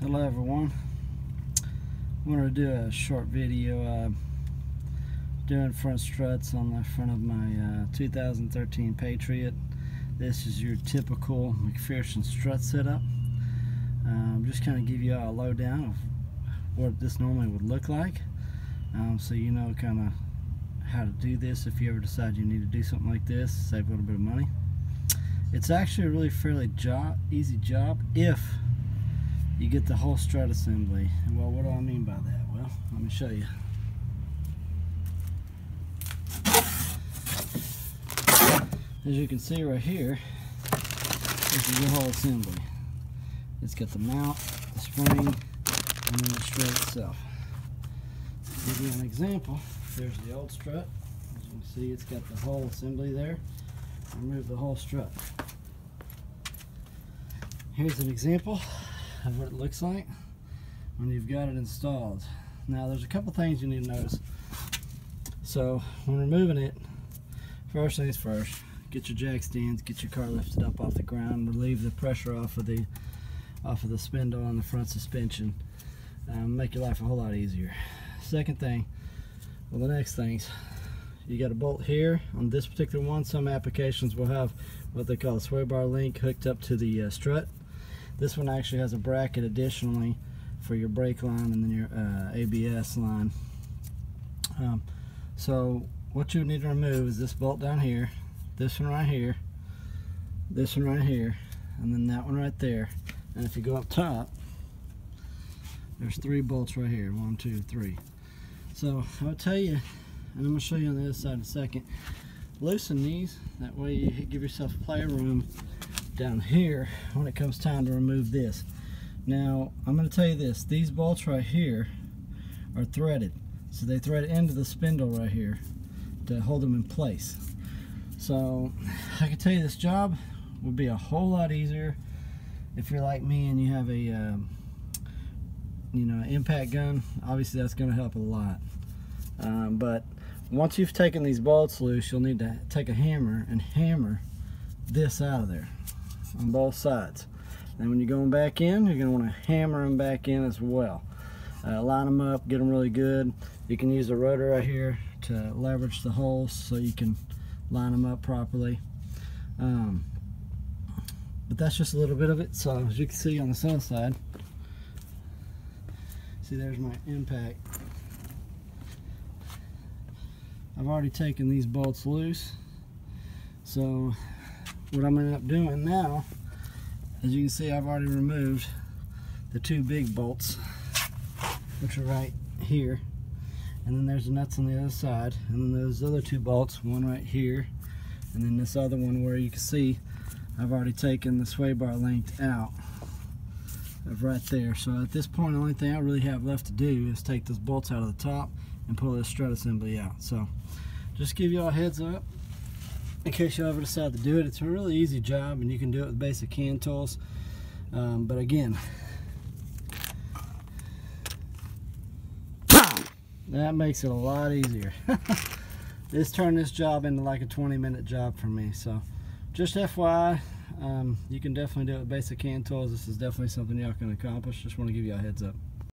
Hello everyone. I wanted to do a short video doing front struts on the front of my 2013 Patriot. This is your typical McPherson strut setup. Just kind of give you all a lowdown of what this normally would look like, so you know kind of how to do this if you ever decide you need to do something like this, save a little bit of money. It's actually a really fairly easy job if you get the whole strut assembly. Well, what do I mean by that? Well, let me show you. As you can see right here, this is the whole assembly. It's got the mount, the spring, and then the strut itself. To give you an example, there's the old strut. As you can see, it's got the whole assembly there. Remove the whole strut. Here's an example of what it looks like when you've got it installed. Now there's a couple things you need to notice. So when removing it, first things first, get your jack stands, get your car lifted up off the ground, relieve the pressure off of the spindle on the front suspension, make your life a whole lot easier. Second thing, well, the next things, you got a bolt here on this particular one. Some applications will have what they call a sway bar link hooked up to the strut. This one actually has a bracket additionally for your brake line and then your ABS line. So what you need to remove is this bolt down here, this one right here, this one right here, and then that one right there. And if you go up top, there's 3 bolts right here, 1, 2, 3. So I'll tell you, and I'm going to show you on the other side in a second, loosen these, that way you give yourself playroom down here when it comes time to remove this. Now I'm going to tell you this, these bolts right here are threaded, so they thread into the spindle right here to hold them in place. So I can tell you this job would be a whole lot easier if you're like me and you have a impact gun. Obviously that's going to help a lot, but once you've taken these bolts loose, you'll need to take a hammer and hammer this out of there on both sides. And when you're going back in, you're going to want to hammer them back in as well. Line them up, get them really good. You can use the rotor right here to leverage the holes so you can line them up properly. But that's just a little bit of it. So as you can see on the sun side, see there's my impact. I've already taken these bolts loose, so what I'm going to end up doing now, as you can see, I've already removed the 2 big bolts, which are right here, and then there's the nuts on the other side, and then those other 2 bolts, one right here, and then this other one where you can see I've already taken the sway bar length out of right there. So at this point, the only thing I really have left to do is take those bolts out of the top and pull this strut assembly out. So just give you all a heads up in case you ever decide to do it. It's a really easy job and you can do it with basic hand tools, but again, that makes it a lot easier. This turned this job into like a 20-minute job for me. So just FYI, you can definitely do it with basic hand tools. This is definitely something y'all can accomplish. Just want to give you a heads up.